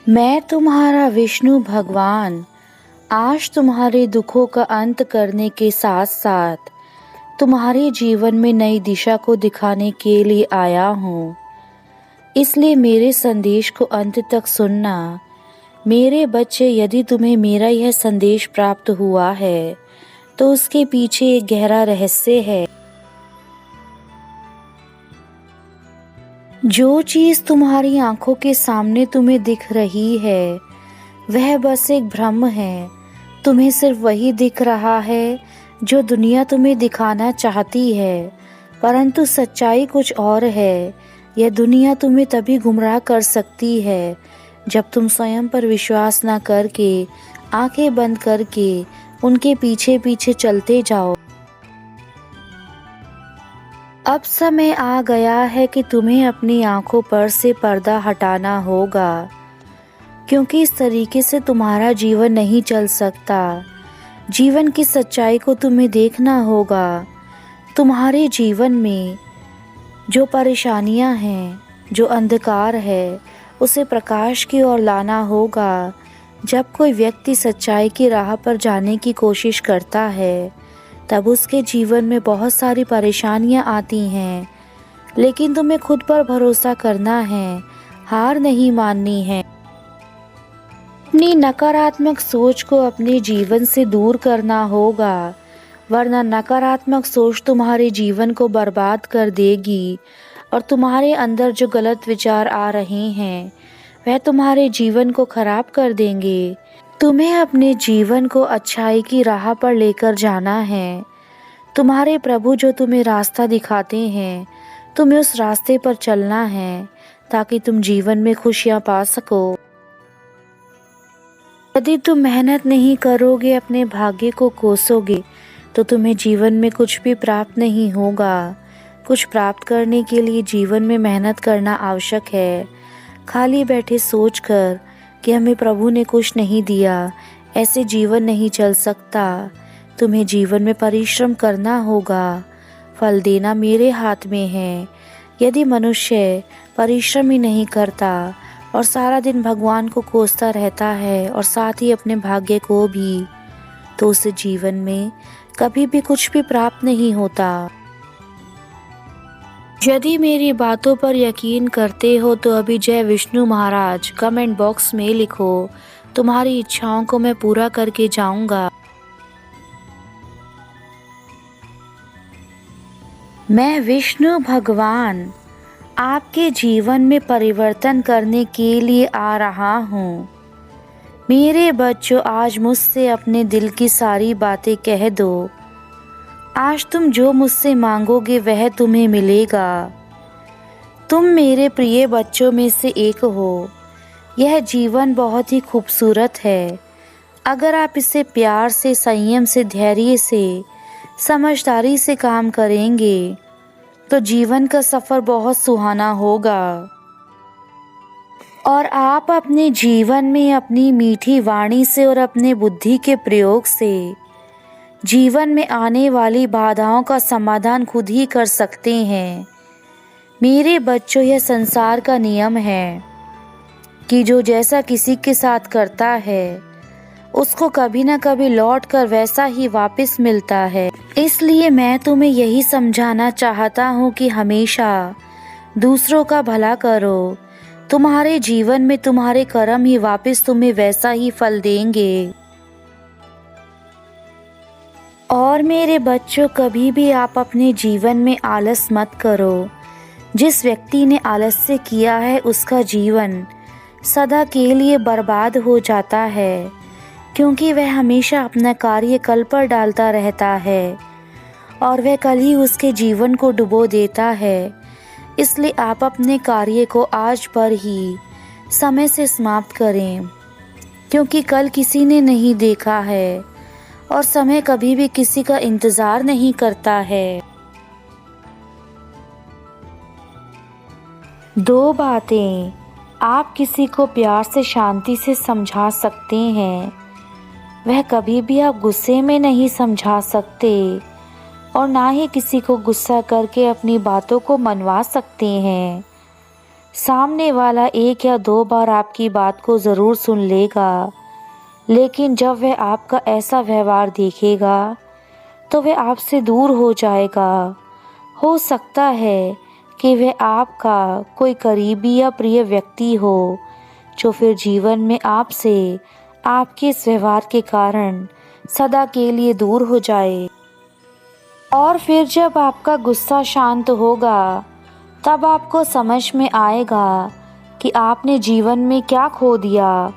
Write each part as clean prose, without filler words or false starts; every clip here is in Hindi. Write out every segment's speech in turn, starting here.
मैं तुम्हारा विष्णु भगवान आज तुम्हारे दुखों का अंत करने के साथ साथ तुम्हारे जीवन में नई दिशा को दिखाने के लिए आया हूँ। इसलिए मेरे संदेश को अंत तक सुनना। मेरे बच्चे, यदि तुम्हें मेरा यह संदेश प्राप्त हुआ है तो उसके पीछे एक गहरा रहस्य है। जो चीज़ तुम्हारी आंखों के सामने तुम्हें दिख रही है वह बस एक भ्रम है। तुम्हें सिर्फ वही दिख रहा है जो दुनिया तुम्हें दिखाना चाहती है, परंतु सच्चाई कुछ और है। यह दुनिया तुम्हें तभी गुमराह कर सकती है जब तुम स्वयं पर विश्वास न करके आंखें बंद करके उनके पीछे पीछे चलते जाओ। अब समय आ गया है कि तुम्हें अपनी आंखों पर से पर्दा हटाना होगा, क्योंकि इस तरीके से तुम्हारा जीवन नहीं चल सकता। जीवन की सच्चाई को तुम्हें देखना होगा। तुम्हारे जीवन में जो परेशानियां हैं, जो अंधकार है, उसे प्रकाश की ओर लाना होगा। जब कोई व्यक्ति सच्चाई की राह पर जाने की कोशिश करता है तब उसके जीवन में बहुत सारी परेशानियां आती हैं, लेकिन तुम्हें खुद पर भरोसा करना है, हार नहीं माननी है। अपनी नकारात्मक सोच को अपने जीवन से दूर करना होगा, वरना नकारात्मक सोच तुम्हारे जीवन को बर्बाद कर देगी और तुम्हारे अंदर जो गलत विचार आ रहे हैं वह तुम्हारे जीवन को खराब कर देंगे। तुम्हें अपने जीवन को अच्छाई की राह पर लेकर जाना है। तुम्हारे प्रभु जो तुम्हें रास्ता दिखाते हैं, तुम्हें उस रास्ते पर चलना है ताकि तुम जीवन में खुशियां पा सको। यदि तुम मेहनत नहीं करोगे, अपने भाग्य को कोसोगे, तो तुम्हें जीवन में कुछ भी प्राप्त नहीं होगा। कुछ प्राप्त करने के लिए जीवन में मेहनत करना आवश्यक है। खाली बैठे सोचकर कि हमें प्रभु ने कुछ नहीं दिया, ऐसे जीवन नहीं चल सकता। तुम्हें जीवन में परिश्रम करना होगा। फल देना मेरे हाथ में है। यदि मनुष्य परिश्रम ही नहीं करता और सारा दिन भगवान को कोसता रहता है और साथ ही अपने भाग्य को भी, तो उस जीवन में कभी भी कुछ भी प्राप्त नहीं होता। यदि मेरी बातों पर यकीन करते हो तो अभी जय विष्णु महाराज कमेंट बॉक्स में लिखो। तुम्हारी इच्छाओं को मैं पूरा करके जाऊंगा। मैं विष्णु भगवान आपके जीवन में परिवर्तन करने के लिए आ रहा हूँ। मेरे बच्चों, आज मुझसे अपने दिल की सारी बातें कह दो। आज तुम जो मुझसे मांगोगे वह तुम्हें मिलेगा। तुम मेरे प्रिय बच्चों में से एक हो। यह जीवन बहुत ही खूबसूरत है। अगर आप इसे प्यार से, संयम से, धैर्य से, समझदारी से काम करेंगे तो जीवन का सफ़र बहुत सुहाना होगा और आप अपने जीवन में अपनी मीठी वाणी से और अपने बुद्धि के प्रयोग से जीवन में आने वाली बाधाओं का समाधान खुद ही कर सकते हैं। मेरे बच्चों, यह संसार का नियम है कि जो जैसा किसी के साथ करता है उसको कभी ना कभी लौट कर वैसा ही वापस मिलता है। इसलिए मैं तुम्हें यही समझाना चाहता हूँ कि हमेशा दूसरों का भला करो। तुम्हारे जीवन में तुम्हारे कर्म ही वापस तुम्हें वैसा ही फल देंगे। और मेरे बच्चों, कभी भी आप अपने जीवन में आलस मत करो। जिस व्यक्ति ने आलस्य किया है उसका जीवन सदा के लिए बर्बाद हो जाता है, क्योंकि वह हमेशा अपना कार्य कल पर डालता रहता है और वह कल ही उसके जीवन को डुबो देता है। इसलिए आप अपने कार्य को आज पर ही समय से समाप्त करें, क्योंकि कल किसी ने नहीं देखा है और समय कभी भी किसी का इंतज़ार नहीं करता है। दो बातें आप किसी को प्यार से, शांति से समझा सकते हैं, वह कभी भी आप गुस्से में नहीं समझा सकते और ना ही किसी को गुस्सा करके अपनी बातों को मनवा सकते हैं। सामने वाला एक या दो बार आपकी बात को ज़रूर सुन लेगा, लेकिन जब वह आपका ऐसा व्यवहार देखेगा तो वह आपसे दूर हो जाएगा। हो सकता है कि वह आपका कोई करीबी या प्रिय व्यक्ति हो, जो फिर जीवन में आपसे आपके इस व्यवहार के कारण सदा के लिए दूर हो जाए। और फिर जब आपका गुस्सा शांत होगा, तब आपको समझ में आएगा कि आपने जीवन में क्या खो दिया।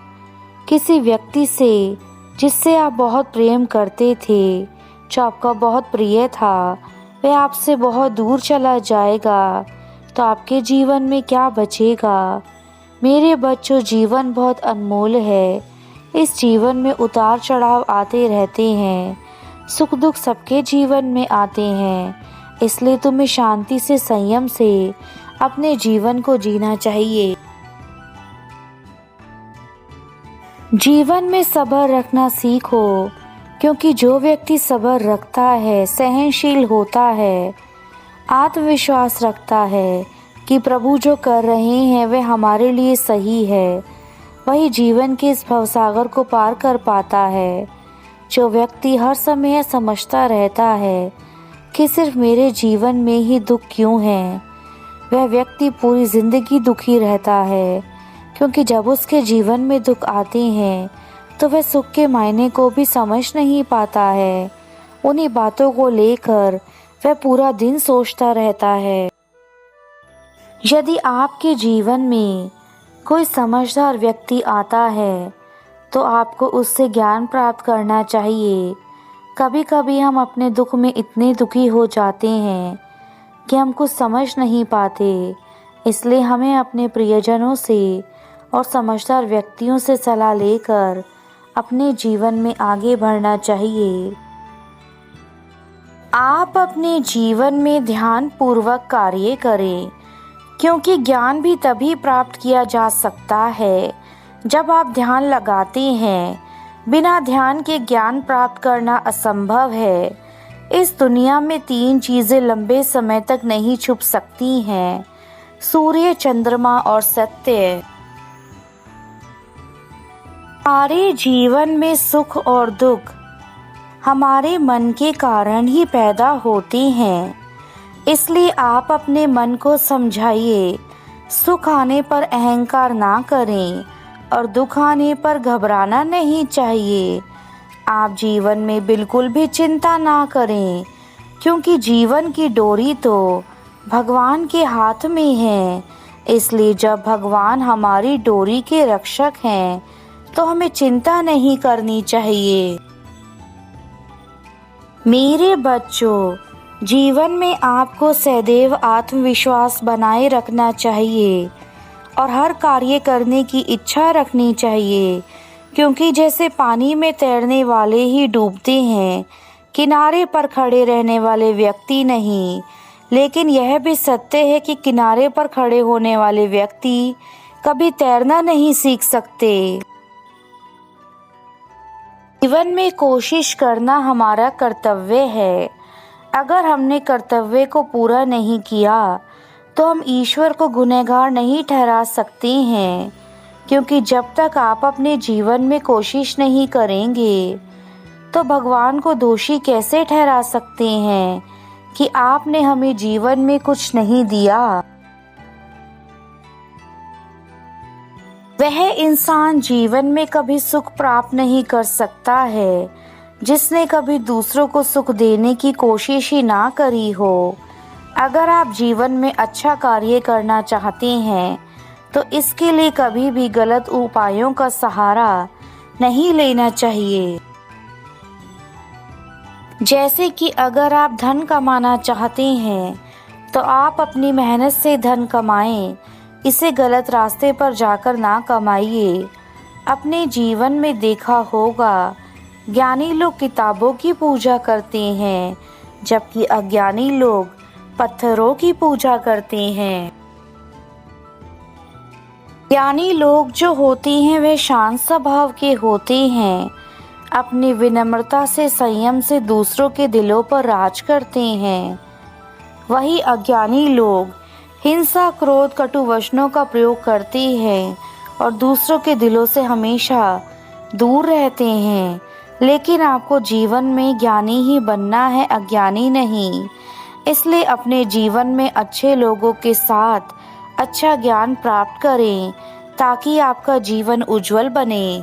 किसी व्यक्ति से जिससे आप बहुत प्रेम करते थे, जो आपका बहुत प्रिय था, वह आपसे बहुत दूर चला जाएगा, तो आपके जीवन में क्या बचेगा। मेरे बच्चों, जीवन बहुत अनमोल है। इस जीवन में उतार चढ़ाव आते रहते हैं, सुख दुख सबके जीवन में आते हैं। इसलिए तुम्हें शांति से, संयम से अपने जीवन को जीना चाहिए। जीवन में सब्र रखना सीखो, क्योंकि जो व्यक्ति सब्र रखता है, सहनशील होता है, आत्मविश्वास रखता है कि प्रभु जो कर रहे हैं वह हमारे लिए सही है, वही जीवन के इस भवसागर को पार कर पाता है। जो व्यक्ति हर समय समझता रहता है कि सिर्फ मेरे जीवन में ही दुख क्यों है, वह व्यक्ति पूरी जिंदगी दुखी रहता है, क्योंकि जब उसके जीवन में दुख आते हैं तो वह सुख के मायने को भी समझ नहीं पाता है। उन्हीं बातों को लेकर वह पूरा दिन सोचता रहता है। यदि आपके जीवन में कोई समझदार व्यक्ति आता है तो आपको उससे ज्ञान प्राप्त करना चाहिए। कभी कभी हम अपने दुख में इतने दुखी हो जाते हैं कि हम कुछ समझ नहीं पाते। इसलिए हमें अपने प्रियजनों से और समझदार व्यक्तियों से सलाह लेकर अपने जीवन में आगे बढ़ना चाहिए। आप अपने जीवन में ध्यान पूर्वक कार्य करें, क्योंकि ज्ञान भी तभी प्राप्त किया जा सकता है जब आप ध्यान लगाते हैं। बिना ध्यान के ज्ञान प्राप्त करना असंभव है। इस दुनिया में 3 चीजें लंबे समय तक नहीं छुप सकती हैं: सूर्य, चंद्रमा और सत्य। हमारे जीवन में सुख और दुख हमारे मन के कारण ही पैदा होते हैं। इसलिए आप अपने मन को समझाइए। सुख आने पर अहंकार ना करें और दुख आने पर घबराना नहीं चाहिए। आप जीवन में बिल्कुल भी चिंता ना करें, क्योंकि जीवन की डोरी तो भगवान के हाथ में है। इसलिए जब भगवान हमारी डोरी के रक्षक हैं, तो हमें चिंता नहीं करनी चाहिए। मेरे बच्चों, जीवन में आपको सदैव आत्मविश्वास बनाए रखना चाहिए और हर कार्य करने की इच्छा रखनी चाहिए, क्योंकि जैसे पानी में तैरने वाले ही डूबते हैं, किनारे पर खड़े रहने वाले व्यक्ति नहीं। लेकिन यह भी सत्य है कि किनारे पर खड़े होने वाले व्यक्ति कभी तैरना नहीं सीख सकते। जीवन में कोशिश करना हमारा कर्तव्य है। अगर हमने कर्तव्य को पूरा नहीं किया तो हम ईश्वर को गुनहगार नहीं ठहरा सकते हैं, क्योंकि जब तक आप अपने जीवन में कोशिश नहीं करेंगे तो भगवान को दोषी कैसे ठहरा सकते हैं कि आपने हमें जीवन में कुछ नहीं दिया। वह इंसान जीवन में कभी सुख प्राप्त नहीं कर सकता है जिसने कभी दूसरों को सुख देने की कोशिश ही ना करी हो। अगर आप जीवन में अच्छा कार्य करना चाहते हैं तो इसके लिए कभी भी गलत उपायों का सहारा नहीं लेना चाहिए। जैसे कि अगर आप धन कमाना चाहते हैं तो आप अपनी मेहनत से धन कमाएं, इसे गलत रास्ते पर जाकर ना कमाइए। अपने जीवन में देखा होगा, ज्ञानी लोग किताबों की पूजा करते हैं, जबकि अज्ञानी लोग पत्थरों की पूजा करते हैं। ज्ञानी लोग जो होते हैं वे शांत स्वभाव के होते हैं, अपनी विनम्रता से, संयम से दूसरों के दिलों पर राज करते हैं। वही अज्ञानी लोग हिंसा, क्रोध, कटु वचनों का प्रयोग करते हैं और दूसरों के दिलों से हमेशा दूर रहते हैं। लेकिन आपको जीवन में ज्ञानी ही बनना है, अज्ञानी नहीं। इसलिए अपने जीवन में अच्छे लोगों के साथ अच्छा ज्ञान प्राप्त करें ताकि आपका जीवन उज्जवल बने।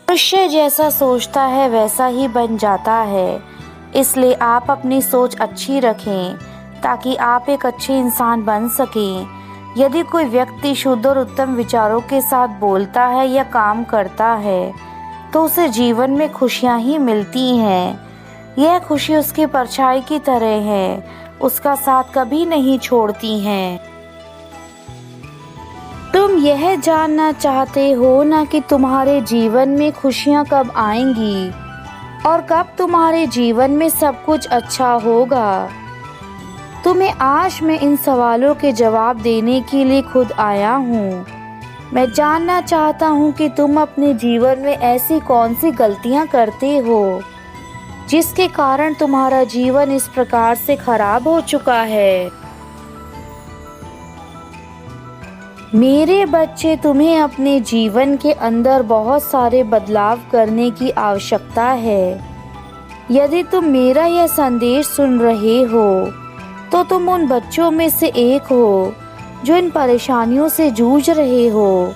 मनुष्य जैसा सोचता है वैसा ही बन जाता है। इसलिए आप अपनी सोच अच्छी रखें ताकि आप एक अच्छे इंसान बन सकें। यदि कोई व्यक्ति शुद्ध और उत्तम विचारों के साथ बोलता है या काम करता है तो उसे जीवन में खुशियां ही मिलती हैं। यह खुशी उसकी परछाई की तरह है, उसका साथ कभी नहीं छोड़ती हैं। तुम यह जानना चाहते हो ना कि तुम्हारे जीवन में खुशियां कब आएंगी और कब तुम्हारे जीवन में सब कुछ अच्छा होगा। तुम्हें आज मैं इन सवालों के जवाब देने के लिए खुद आया हूँ। मैं जानना चाहता हूँ कि तुम अपने जीवन में ऐसी कौन सी गलतियाँ करते हो जिसके कारण तुम्हारा जीवन इस प्रकार से खराब हो चुका है। मेरे बच्चे, तुम्हें अपने जीवन के अंदर बहुत सारे बदलाव करने की आवश्यकता है। यदि तुम मेरा यह संदेश सुन रहे हो तो तुम उन बच्चों में से एक हो जो इन परेशानियों से जूझ रहे हो।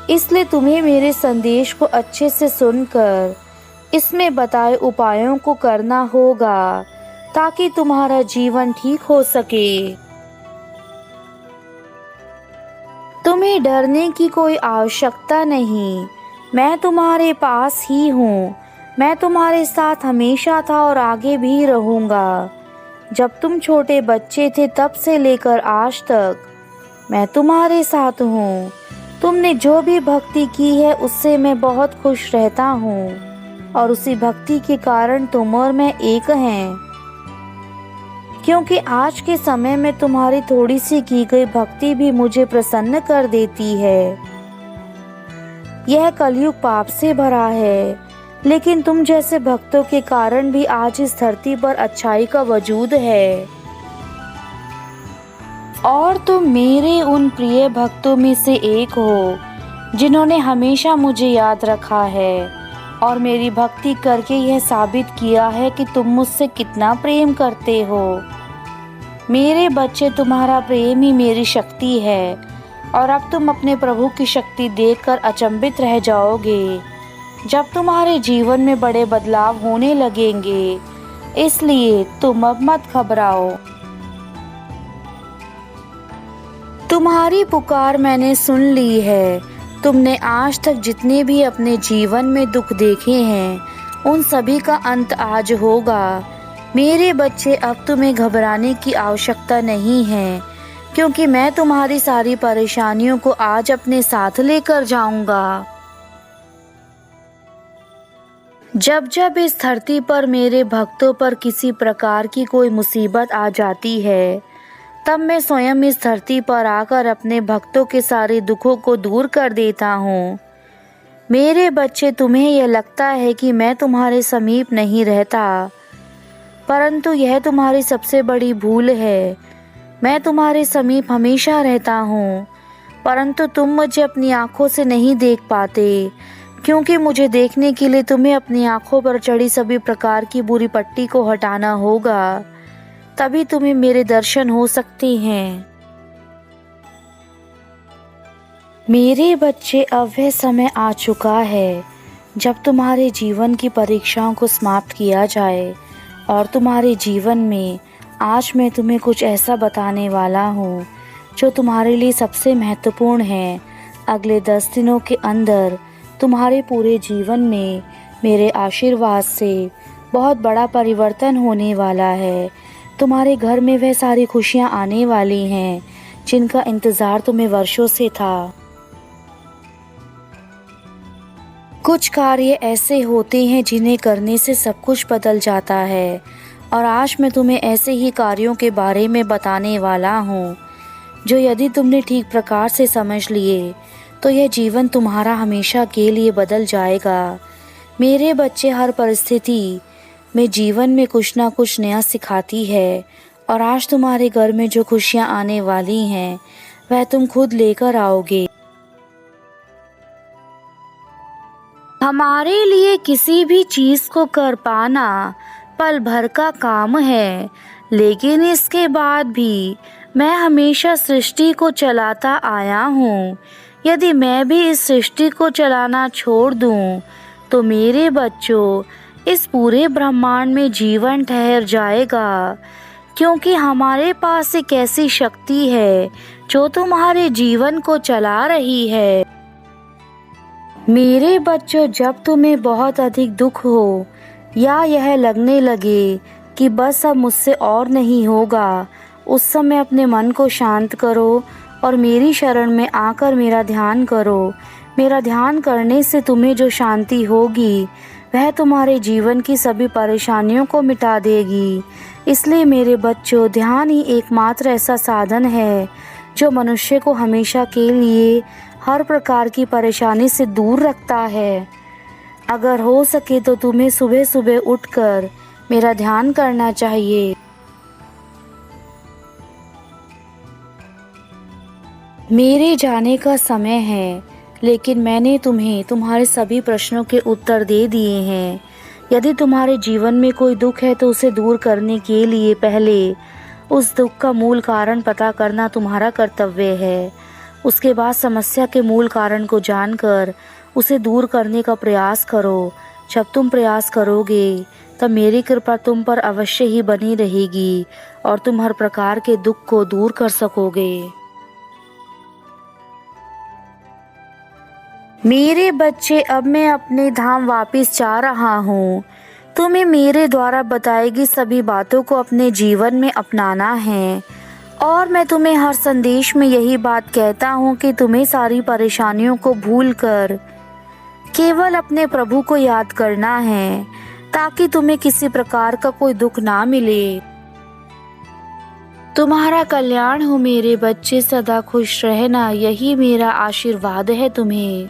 इसलिए तुम्हें मेरे संदेश को अच्छे से सुनकर इसमें बताए उपायों को करना होगा ताकि तुम्हारा जीवन ठीक हो सके। तुम्हें डरने की कोई आवश्यकता नहीं। मैं तुम्हारे पास ही हूँ। मैं तुम्हारे साथ हमेशा था और आगे भी रहूँगा। जब तुम छोटे बच्चे थे तब से लेकर आज तक मैं तुम्हारे साथ हूँ। तुमने जो भी भक्ति की है उससे मैं बहुत खुश रहता हूँ और उसी भक्ति के कारण तुम और मैं एक हैं। क्योंकि आज के समय में तुम्हारी थोड़ी सी की गई भक्ति भी मुझे प्रसन्न कर देती है। यह कलयुग पाप से भरा है, लेकिन तुम जैसे भक्तों के कारण भी आज इस धरती पर अच्छाई का वजूद है। और तुम मेरे उन प्रिय भक्तों में से एक हो जिन्होंने हमेशा मुझे याद रखा है और मेरी भक्ति करके यह साबित किया है कि तुम मुझसे कितना प्रेम करते हो। मेरे बच्चे, तुम्हारा प्रेम ही मेरी शक्ति है और अब तुम अपने प्रभु की शक्ति देखकर अचंभित रह जाओगे जब तुम्हारे जीवन में बड़े बदलाव होने लगेंगे। इसलिए तुम अब मत घबराओ। तुम्हारी पुकार मैंने सुन ली है। तुमने आज तक जितने भी अपने जीवन में दुख देखे हैं उन सभी का अंत आज होगा। मेरे बच्चे, अब तुम्हें घबराने की आवश्यकता नहीं है क्योंकि मैं तुम्हारी सारी परेशानियों को आज अपने साथ लेकर जाऊंगा। जब जब इस धरती पर मेरे भक्तों पर किसी प्रकार की कोई मुसीबत आ जाती है तब मैं स्वयं इस धरती पर आकर अपने भक्तों के सारे दुखों को दूर कर देता हूँ। मेरे बच्चे, तुम्हें यह लगता है कि मैं तुम्हारे समीप नहीं रहता, परंतु यह तुम्हारी सबसे बड़ी भूल है। मैं तुम्हारे समीप हमेशा रहता हूँ, परंतु तुम मुझे अपनी आँखों से नहीं देख पाते क्योंकि मुझे देखने के लिए तुम्हें अपनी आँखों पर चढ़ी सभी प्रकार की बुरी पट्टी को हटाना होगा, तभी तुम्हें मेरे दर्शन हो सकते हैं। मेरे बच्चे, अब वह समय आ चुका है जब तुम्हारे जीवन की परीक्षाओं को समाप्त किया जाए और तुम्हारे जीवन में आज मैं तुम्हें कुछ ऐसा बताने वाला हूँ जो तुम्हारे लिए सबसे महत्वपूर्ण है। अगले 10 दिनों के अंदर तुम्हारे पूरे जीवन में मेरे आशीर्वाद से बहुत बड़ा परिवर्तन होने वाला है। तुम्हारे घर में वह सारी खुशियाँ आने वाली हैं जिनका इंतज़ार तुम्हें वर्षों से था। कुछ कार्य ऐसे होते हैं जिन्हें करने से सब कुछ बदल जाता है और आज मैं तुम्हें ऐसे ही कार्यों के बारे में बताने वाला हूँ जो यदि तुमने ठीक प्रकार से समझ लिए तो यह जीवन तुम्हारा हमेशा के लिए बदल जाएगा। मेरे बच्चे, हर परिस्थिति में जीवन में कुछ ना कुछ नया सिखाती है और आज तुम्हारे घर में जो खुशियाँ आने वाली हैं वह तुम खुद लेकर आओगे। हमारे लिए किसी भी चीज़ को कर पाना पल भर का काम है, लेकिन इसके बाद भी मैं हमेशा सृष्टि को चलाता आया हूँ। यदि मैं भी इस सृष्टि को चलाना छोड़ दूँ तो मेरे बच्चों, इस पूरे ब्रह्मांड में जीवन ठहर जाएगा, क्योंकि हमारे पास एक ऐसी शक्ति है जो तुम्हारे जीवन को चला रही है। मेरे बच्चों, जब तुम्हें बहुत अधिक दुख हो या यह लगने लगे कि बस अब मुझसे और नहीं होगा, उस समय अपने मन को शांत करो और मेरी शरण में आकर मेरा ध्यान करो। मेरा ध्यान करने से तुम्हें जो शांति होगी वह तुम्हारे जीवन की सभी परेशानियों को मिटा देगी। इसलिए मेरे बच्चों, ध्यान ही एकमात्र ऐसा साधन है जो मनुष्य को हमेशा के लिए हर प्रकार की परेशानी से दूर रखता है। अगर हो सके तो तुम्हें सुबह सुबह उठकर मेरा ध्यान करना चाहिए। मेरे जाने का समय है, लेकिन मैंने तुम्हें तुम्हारे सभी प्रश्नों के उत्तर दे दिए हैं। यदि तुम्हारे जीवन में कोई दुख है तो उसे दूर करने के लिए पहले उस दुख का मूल कारण पता करना तुम्हारा कर्तव्य है। उसके बाद समस्या के मूल कारण को जानकर उसे दूर करने का प्रयास करो। जब तुम प्रयास करोगे तब मेरी कृपा तुम पर अवश्य ही बनी रहेगी और तुम हर प्रकार के दुख को दूर कर सकोगे। मेरे बच्चे, अब मैं अपने धाम वापस जा रहा हूँ। तुम्हें मेरे द्वारा बताई गई सभी बातों को अपने जीवन में अपनाना है और मैं तुम्हें हर संदेश में यही बात कहता हूँ कि तुम्हें सारी परेशानियों को भूलकर केवल अपने प्रभु को याद करना है, ताकि तुम्हें किसी प्रकार का कोई दुख ना मिले। तुम्हारा कल्याण हो मेरे बच्चे, सदा खुश रहना, यही मेरा आशीर्वाद है तुम्हें।